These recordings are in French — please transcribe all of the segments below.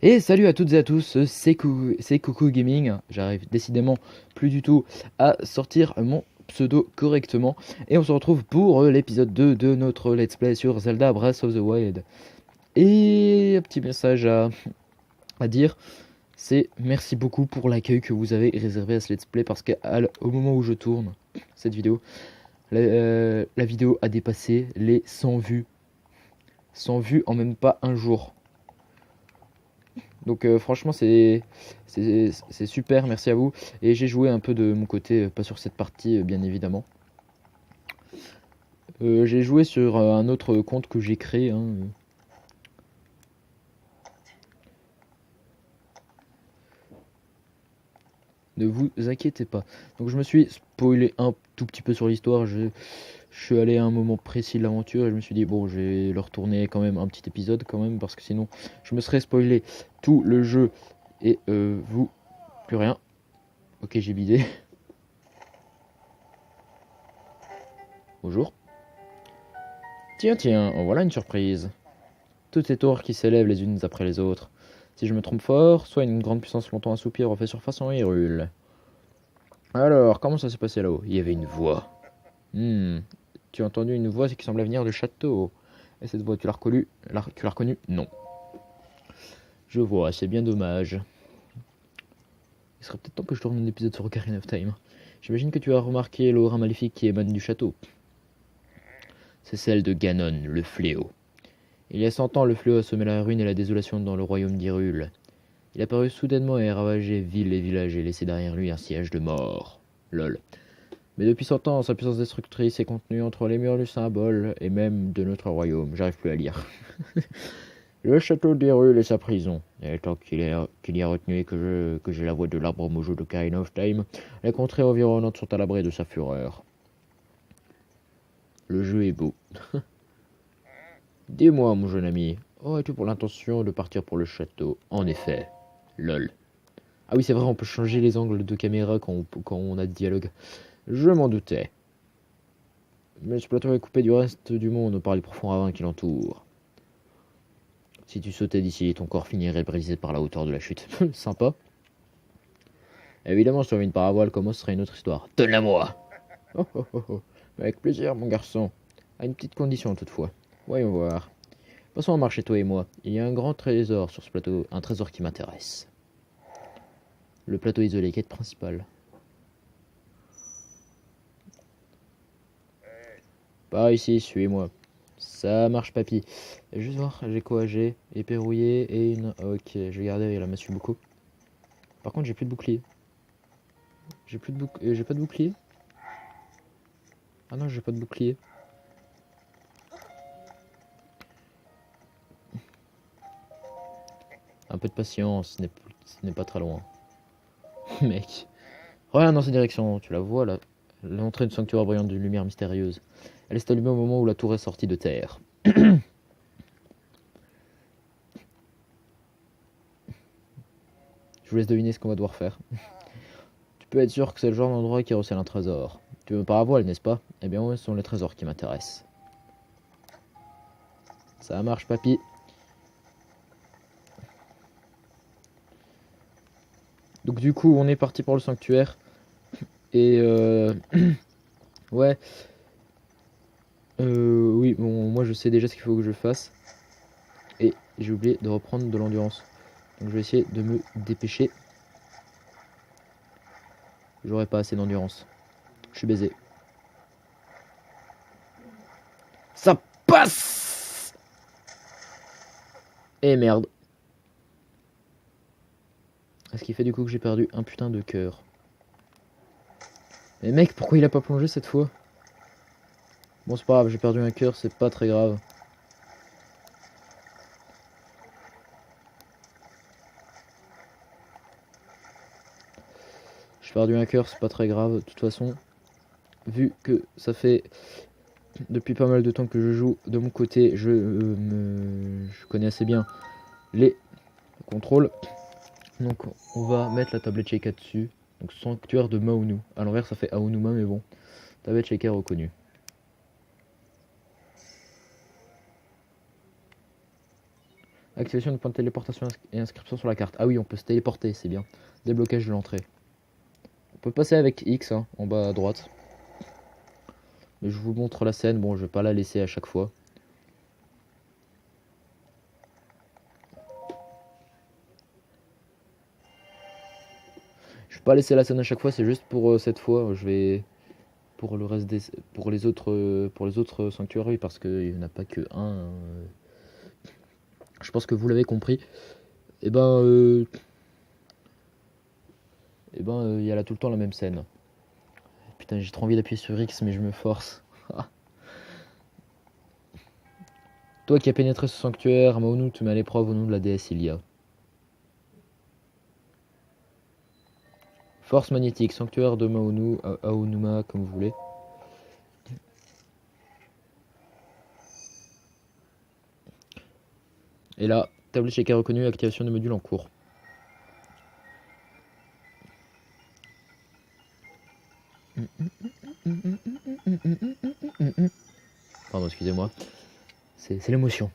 Et salut à toutes et à tous, c'est Coucou Gaming. J'arrive décidément plus du tout à sortir mon pseudo correctement. Et on se retrouve pour l'épisode 2 de notre let's play sur Zelda Breath of the Wild. Et un petit message à dire, c'est merci beaucoup pour l'accueil que vous avez réservé à ce let's play. Parce qu'au moment où je tourne cette vidéo, la vidéo a dépassé les 100 vues. 100 vues en même pas un jour. Donc franchement c'est super, merci à vous. Et j'ai joué un peu de mon côté, pas sur cette partie bien évidemment. J'ai joué sur un autre compte que j'ai créé. Ne vous inquiétez pas. Donc je me suis spoilé un tout petit peu sur l'histoire. Je suis allé à un moment précis de l'aventure et je me suis dit bon, je vais leur tourner quand même un petit épisode quand même parce que sinon je me serais spoilé tout le jeu et vous plus rien. Ok, j'ai bidé. Bonjour. Tiens, en voilà une surprise. Toutes ces tours qui s'élèvent les unes après les autres. Si je me trompe fort, soit une grande puissance longtemps assoupie refait surface en Hyrule. Alors, comment ça s'est passé là-haut? Il y avait une voix. Tu as entendu une voix qui semblait venir du château. Et cette voix, tu l'as reconnue? Non. Je vois, c'est bien dommage. Il serait peut-être temps que je tourne un épisode sur Ocarina of Time. J'imagine que tu as remarqué l'aura maléfique qui émane du château. C'est celle de Ganon, le fléau. Il y a 100 ans, le fléau a semé la ruine et la désolation dans le royaume d'Hyrule. Il a apparu soudainement et a ravagé ville et village et laissé derrière lui un siège de mort. Lol. Mais depuis 100 ans, sa puissance destructrice est contenue entre les murs du symbole et même de notre royaume. J'arrive plus à lire. Le château d'Hyrule est sa prison. Et tant qu'il y a retenu et que j'ai la voix de l'arbre mojo de Ocarina of Time, les contrées environnantes sont à l'abri de sa fureur. Le jeu est beau. Dis-moi, mon jeune ami, aurais-tu pour l'intention de partir pour le château? En effet. Lol. Ah oui, c'est vrai, on peut changer les angles de caméra quand on a de dialogue. Je m'en doutais. Mais ce plateau est coupé du reste du monde par les profonds ravins qui l'entourent. Si tu sautais d'ici, ton corps finirait brisé par la hauteur de la chute. Sympa. Évidemment, sur une parabole, comment ce serait une autre histoire? Donne-la moi. Oh, oh, oh, oh. Avec plaisir, mon garçon. À une petite condition, toutefois. Voyons voir. Passons à marcher, toi et moi. Il y a un grand trésor sur ce plateau, un trésor qui m'intéresse. Le plateau isolé, quête principale. Par ici, suis-moi. Ça marche, papy. Juste voir, j'ai quoi? J'ai épée rouillée et une... Ok, je vais garder la massue beaucoup. Par contre, j'ai plus de bouclier. J'ai pas de bouclier. Ah non, j'ai pas de bouclier. Un peu de patience, ce n'est pas très loin. Mec. Regarde dans cette direction, tu la vois là. L'entrée du sanctuaire brillante d'une lumière mystérieuse. Elle s'est allumée au moment où la tour est sortie de terre. Je vous laisse deviner ce qu'on va devoir faire. Tu peux être sûr que c'est le genre d'endroit qui recèle un trésor. Tu veux par voile, n'est-ce pas? Eh bien, ouais, ce sont les trésors qui m'intéressent. Ça marche, papy. Donc du coup, on est parti pour le sanctuaire. Et ouais. Oui, bon, moi je sais déjà ce qu'il faut que je fasse. Et j'ai oublié de reprendre de l'endurance. Donc je vais essayer de me dépêcher. J'aurai pas assez d'endurance. Je suis baisé. Ça passe! Et merde. Ce qui fait du coup que j'ai perdu un putain de cœur. Mais mec, pourquoi il a pas plongé cette fois? Bon, c'est pas grave, j'ai perdu un cœur, c'est pas très grave. J'ai perdu un cœur, c'est pas très grave. De toute façon, vu que ça fait depuis pas mal de temps que je joue de mon côté, je connais assez bien les contrôles. Donc on va mettre la tablette Sheikah dessus. Donc sanctuaire de Maunu. À l'envers ça fait Aonuma mais bon. Tablette Sheikah reconnue. Activation de point de téléportation et inscription sur la carte. Ah oui, on peut se téléporter, c'est bien. Déblocage de l'entrée. On peut passer avec X hein, en bas à droite. Mais je vous montre la scène, bon je vais pas la laisser à chaque fois. Je vais pas laisser la scène à chaque fois, c'est juste pour cette fois. Je vais pour le reste des pour les autres sanctuaires oui, parce qu'il n'y en a pas que un. Hein. Je pense que vous l'avez compris. Et ben il y a là tout le temps la même scène. Putain, j'ai trop envie d'appuyer sur X mais je me force. Toi qui as pénétré ce sanctuaire, Maonu te met à l'épreuve au nom de la déesse Ilia. Force magnétique, sanctuaire de Maonu, Aonuma, comme vous voulez. Et là, tablette checker reconnue, activation de module en cours. Pardon, excusez-moi. C'est l'émotion.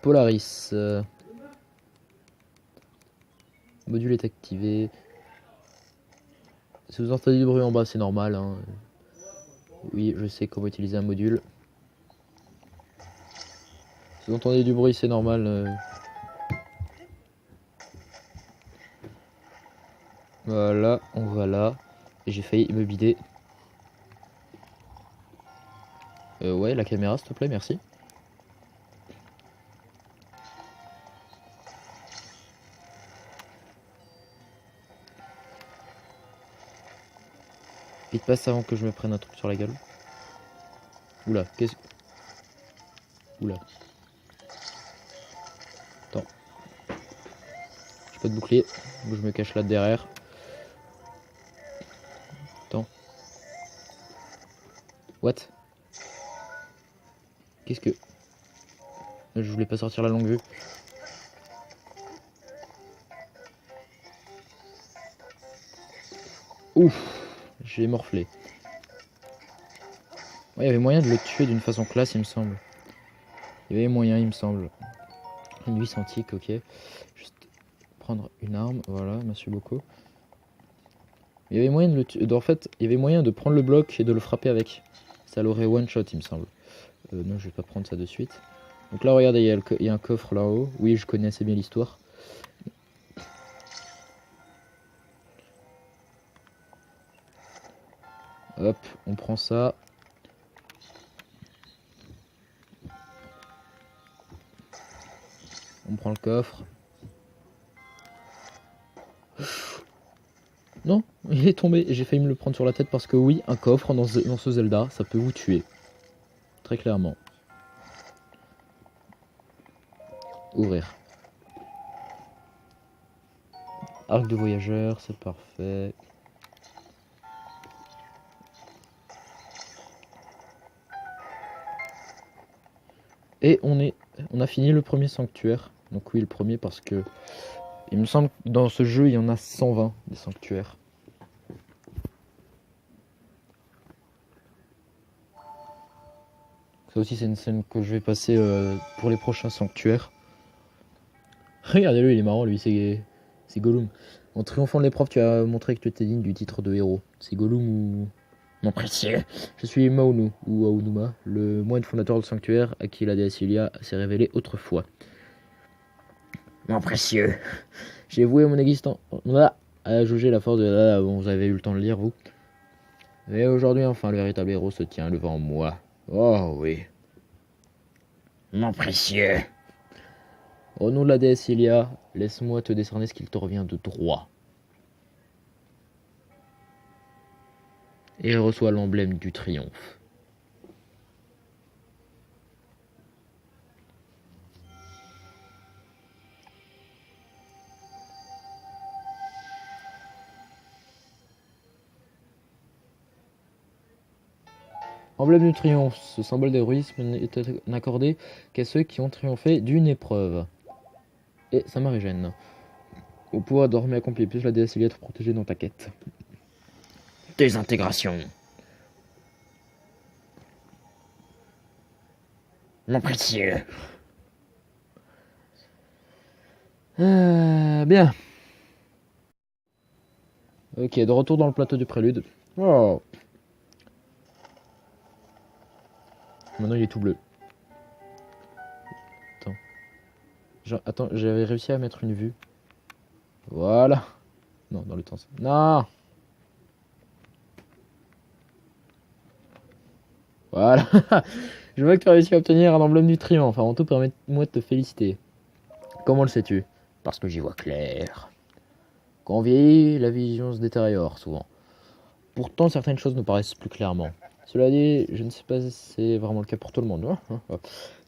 Polaris. Module est activé. Si vous entendez du bruit en bas, c'est normal. Hein. Oui, je sais comment utiliser un module. Si vous entendez du bruit, c'est normal. Voilà, on va là. Et j'ai failli me bider. Ouais, la caméra, s'il te plaît, merci. Vite passe avant que je me prenne un truc sur la gueule. Oula, qu'est-ce... Oula. Attends. J'ai pas de bouclier. Donc je me cache là derrière. Attends. What? Qu'est-ce que... Je voulais pas sortir la longue vue. Ouf, j'ai morflé. Ouais, il y avait moyen de le tuer d'une façon classe, il me semble. Il y avait moyen, il me semble. Une vis antique, ok. Juste prendre une arme, voilà, merci beaucoup. Il y avait moyen de le tuer. En fait, il y avait moyen de prendre le bloc et de le frapper avec. Ça l'aurait one shot, il me semble. Non, je vais pas prendre ça de suite. Donc là, regardez, il y a un coffre là-haut. Oui, je connais assez bien l'histoire. Hop, on prend ça. On prend le coffre. Non, il est tombé. J'ai failli me le prendre sur la tête parce que oui, un coffre dans ce Zelda, ça peut vous tuer. Très clairement. Ouvrir. Arc de voyageur, c'est parfait. Et on a fini le premier sanctuaire. Donc oui, le premier parce que il me semble que dans ce jeu, il y en a 120 des sanctuaires. Ça aussi, c'est une scène que je vais passer pour les prochains sanctuaires. Regardez-le, il est marrant, lui, c'est Gollum. En triomphant de l'épreuve, tu as montré que tu étais digne du titre de héros. C'est Gollum ou... Mon précieux. Je suis Maonu, ou Aonuma, le moine fondateur du sanctuaire à qui la déesse Ilia s'est révélée autrefois. Mon précieux. J'ai voué mon existence à juger la force de la... Bon, vous avez eu le temps de lire, vous. Et aujourd'hui, enfin, le véritable héros se tient devant moi. Oh oui. Mon précieux. Au nom de la déesse Ilia, laisse-moi te décerner ce qu'il te revient de droit. Et reçois l'emblème du triomphe. Emblème du triomphe, ce symbole d'héroïsme n'est accordé qu'à ceux qui ont triomphé d'une épreuve. Et ça me régène. Au pouvoir dormir accompli, plus la déesse Ilia te protéger dans ta quête. Désintégration. Mon précieux. Bien. Ok, de retour dans le plateau du prélude. Oh. Maintenant il est tout bleu. Attends. Attends, j'avais réussi à mettre une vue. Voilà. Non, dans le temps. Non. Voilà. Je vois que tu as réussi à obtenir un emblème du triomphe. Avant tout, permets-moi de te féliciter. Comment le sais-tu? Parce que j'y vois clair. Quand on vieillit, la vision se détériore souvent. Pourtant, certaines choses nous paraissent plus clairement. Cela dit, je ne sais pas si c'est vraiment le cas pour tout le monde.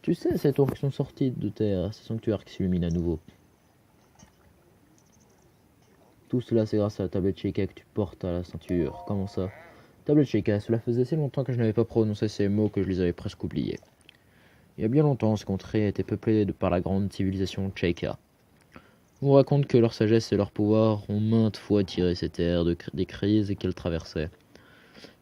Tu sais, ces tours qui sont sortis de terre, ces sanctuaires qui s'illuminent à nouveau. Tout cela, c'est grâce à la tablette Sheikah que tu portes à la ceinture. Comment ça? Tablette Sheikah, cela faisait si longtemps que je n'avais pas prononcé ces mots que je les avais presque oubliés. Il y a bien longtemps, ce contrée était peuplé par la grande civilisation Sheikah. On raconte que leur sagesse et leur pouvoir ont maintes fois tiré ces terres des crises qu'elles traversaient.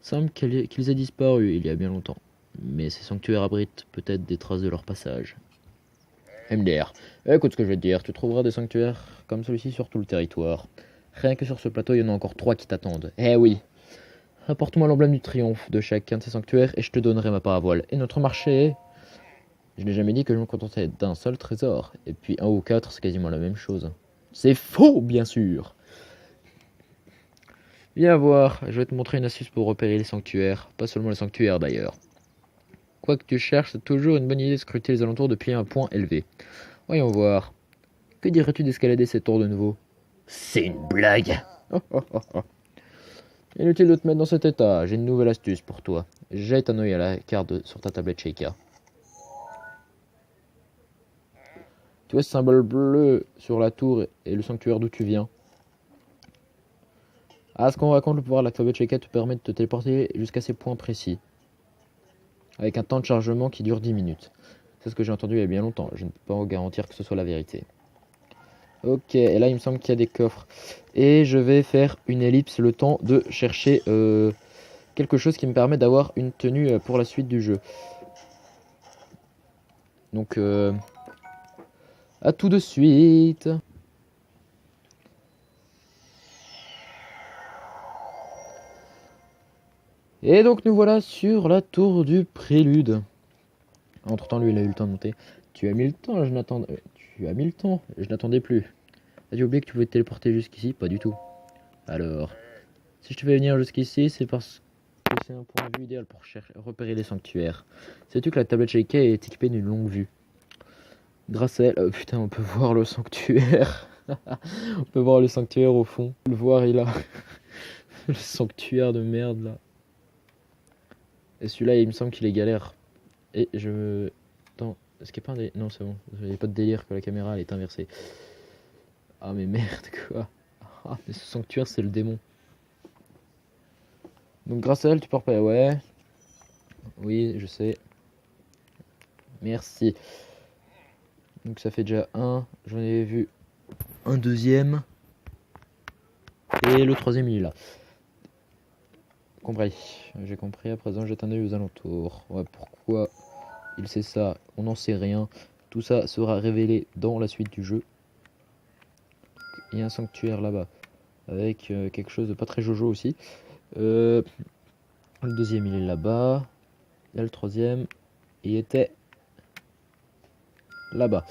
Semble qu'ils aient disparu il y a bien longtemps, mais ces sanctuaires abritent peut-être des traces de leur passage. MDR, écoute ce que je vais te dire, tu trouveras des sanctuaires comme celui-ci sur tout le territoire. Rien que sur ce plateau, il y en a encore 3 qui t'attendent. Eh oui. Apporte-moi l'emblème du triomphe de chacun de ces sanctuaires et je te donnerai ma part à voile. Et notre marché. Je n'ai jamais dit que je me contentais d'un seul trésor. Et puis 1 ou 4, c'est quasiment la même chose. C'est faux, bien sûr. Viens voir, je vais te montrer une astuce pour repérer les sanctuaires. Pas seulement les sanctuaires d'ailleurs. Quoi que tu cherches, c'est toujours une bonne idée de scruter les alentours depuis un point élevé. Voyons voir. Que dirais-tu d'escalader cette tour de nouveau? C'est une blague. Inutile de te mettre dans cet état, j'ai une nouvelle astuce pour toi. Jette un œil à la carte sur ta tablette Sheikah. Tu vois ce symbole bleu sur la tour et le sanctuaire d'où tu viens? Ah, ce qu'on raconte, le pouvoir de la tablette Sheikah te permet de te téléporter jusqu'à ces points précis. Avec un temps de chargement qui dure 10 minutes. C'est ce que j'ai entendu il y a bien longtemps, je ne peux pas vous garantir que ce soit la vérité. Ok, et là il me semble qu'il y a des coffres. Et je vais faire une ellipse le temps de chercher quelque chose qui me permet d'avoir une tenue pour la suite du jeu. Donc, à tout de suite. Et donc nous voilà sur la tour du prélude. Entre temps, lui il a eu le temps de monter. Tu as mis le temps, je n'attendais. Tu as mis le temps, je n'attendais plus. As-tu oublié que tu pouvais te téléporter jusqu'ici? Pas du tout. Alors, si je te fais venir jusqu'ici, c'est parce que c'est un point de vue idéal pour repérer les sanctuaires. Sais-tu que la tablette Sheikah est équipée d'une longue vue? Grâce à elle, oh putain, on peut voir le sanctuaire. On peut voir le sanctuaire au fond. Le voir, il a le sanctuaire de merde là. Et celui-là, il me semble qu'il est galère. Et je me. Attends, est-ce qu'il n'y a pas un délire? Non, c'est bon. Il n'y a pas de délire que la caméra elle est inversée. Ah, mais merde, quoi. Ah, mais ce sanctuaire, c'est le démon. Donc, grâce à elle, tu peux repérer. Ouais. Oui, je sais. Merci. Donc, ça fait déjà un. J'en ai vu un deuxième. Et le troisième, il est là. Compris. J'ai compris. À présent, jette un œil aux alentours. Ouais, pourquoi il sait ça? On n'en sait rien. Tout ça sera révélé dans la suite du jeu. Il y a un sanctuaire là-bas. Avec quelque chose de pas très jojo aussi. Le deuxième, il est là-bas. Là, le troisième, il était là-bas.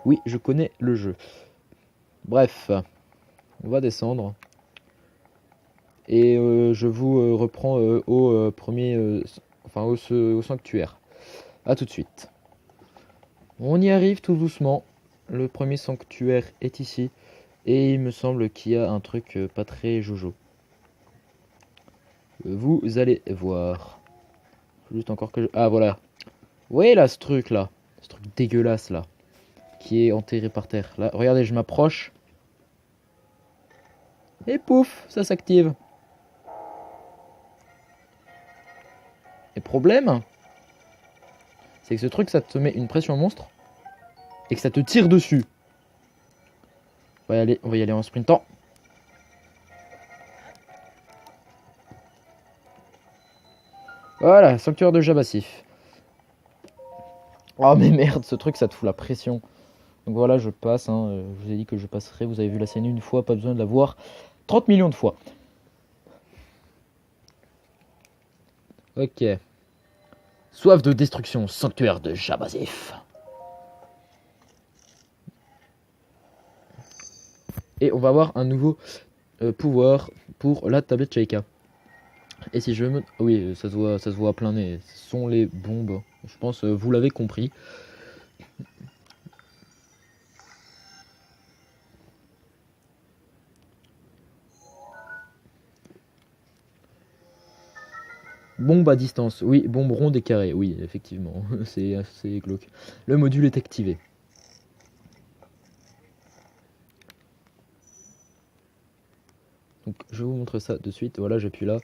Oui, je connais le jeu. Bref, on va descendre. Et je vous reprends au premier, enfin au sanctuaire. A tout de suite. On y arrive tout doucement. Le premier sanctuaire est ici. Et il me semble qu'il y a un truc pas très jojo. Vous allez voir. Juste encore que je... Ah voilà. Ouais là ce truc là. Ce truc dégueulasse là. Qui est enterré par terre. Là, regardez, je m'approche. Et pouf, ça s'active. Et problème, c'est que ce truc, ça te met une pression monstre. Et que ça te tire dessus. On va y aller en sprintant. Voilà, sanctuaire de Jabassif. Oh mais merde, ce truc ça te fout la pression. Donc voilà, je passe, hein. Je vous ai dit que je passerai, vous avez vu la scène une fois, pas besoin de la voir 30 millions de fois. Ok. Soif de destruction, sanctuaire de Jabazef. Et on va avoir un nouveau pouvoir pour la tablette Sheikah. Et si je me... Oui, ça se voit à plein nez. Ce sont les bombes. Je pense vous l'avez compris. Bombe à distance. Oui, bombe ronde et carrée. Oui, effectivement. C'est assez glauque. Le module est activé. Donc je vais vous montrer ça de suite. Voilà, j'appuie là.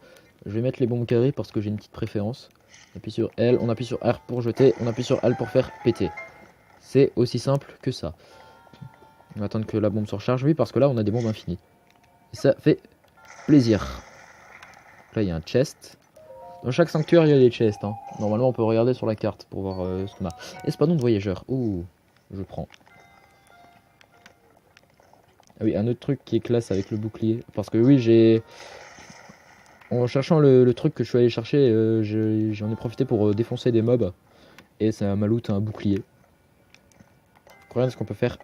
Je vais mettre les bombes carrées parce que j'ai une petite préférence. On appuie sur L, on appuie sur R pour jeter, on appuie sur L pour faire péter. C'est aussi simple que ça. On va attendre que la bombe se recharge. Oui, parce que là, on a des bombes infinies. Et ça fait plaisir. Là, il y a un chest. Dans chaque sanctuaire, il y a des chests. Hein. Normalement, on peut regarder sur la carte pour voir ce qu'on a. Espadon de voyageur. Ouh, je prends. Ah oui, un autre truc qui est classe avec le bouclier. Parce que oui, j'ai... En cherchant le truc que je suis allé chercher, j'en ai profité pour défoncer des mobs. Et ça m'a loot un bouclier. Regarde ce qu'on peut faire.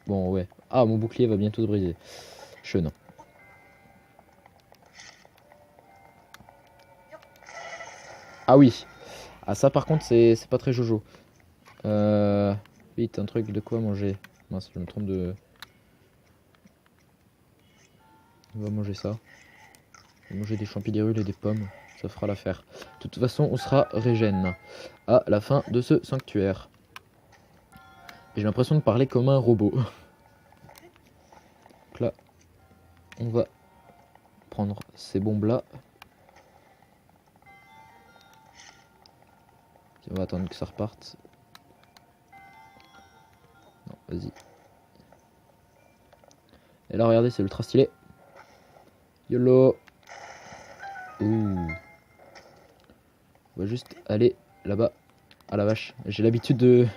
Bon, ouais. Ah, mon bouclier va bientôt se briser. Chenin. Ah oui. Ah ça par contre c'est pas très jojo. Vite un truc de quoi manger. Mince, je me trompe de... On va manger ça. On va manger des champignons et des pommes. Ça fera l'affaire. De toute façon on sera régène à la fin de ce sanctuaire. Et j'ai l'impression de parler comme un robot. Donc là on va prendre ces bombes là. On va attendre que ça reparte. Non, vas-y. Et là, regardez, c'est ultra stylé. YOLO. Ouh. On va juste aller là-bas. Ah la vache. J'ai l'habitude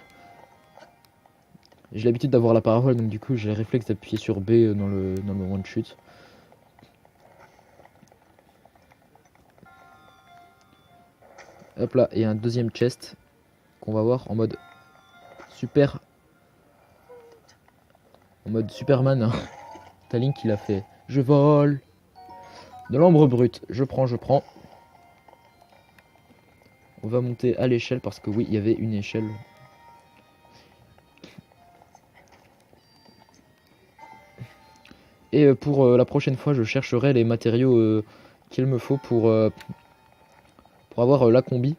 d'avoir la parole, donc du coup, j'ai le réflexe d'appuyer sur B dans le moment de chute. Hop là, et un deuxième chest qu'on va voir en mode super. En mode Superman. Hein. T'as Link qui l'a fait. Je vole. De l'ambre brute. Je prends. On va monter à l'échelle parce que oui, il y avait une échelle. Et pour la prochaine fois, je chercherai les matériaux qu'il me faut pour avoir la combi.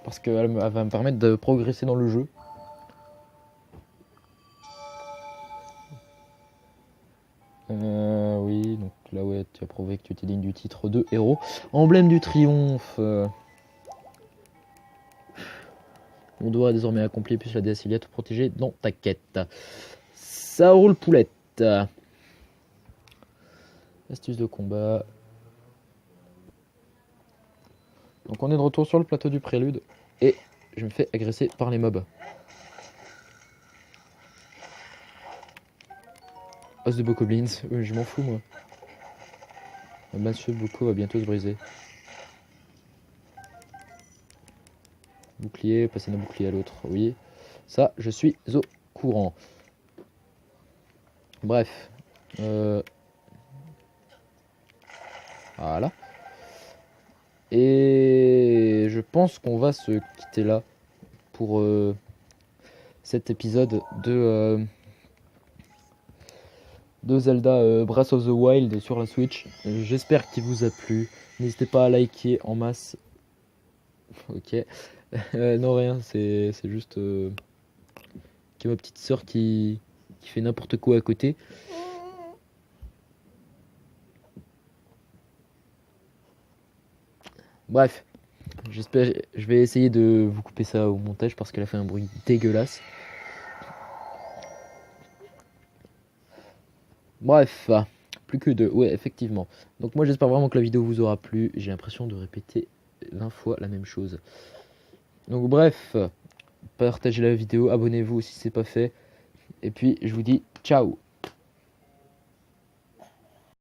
Parce qu'elle va me permettre de progresser dans le jeu. Oui, donc là ouais, tu as prouvé que tu étais digne du titre de héros. Emblème du triomphe. Mon devoir est désormais accompli, puisque la déesse Ilia te protéger dans ta quête. Ça roule poulette. Astuce de combat. Donc on est de retour sur le plateau du prélude. Et je me fais agresser par les mobs. Os de Bokoblins, je m'en fous moi. Monsieur Boko va bientôt se briser. Bouclier, passer d'un bouclier à l'autre, oui. Ça, je suis au courant. Bref. Voilà. Et je pense qu'on va se quitter là pour cet épisode de Zelda Breath of the Wild sur la Switch. J'espère qu'il vous a plu. N'hésitez pas à liker en masse. Ok. Non, rien, c'est juste que ma petite soeur qui fait n'importe quoi à côté. Bref, j'espère, je vais essayer de vous couper ça au montage parce qu'elle a fait un bruit dégueulasse. Bref, plus que deux, ouais, effectivement. Donc moi j'espère vraiment que la vidéo vous aura plu. J'ai l'impression de répéter 20 fois la même chose. Donc bref, partagez la vidéo, abonnez-vous si c'est pas fait. Et puis je vous dis ciao.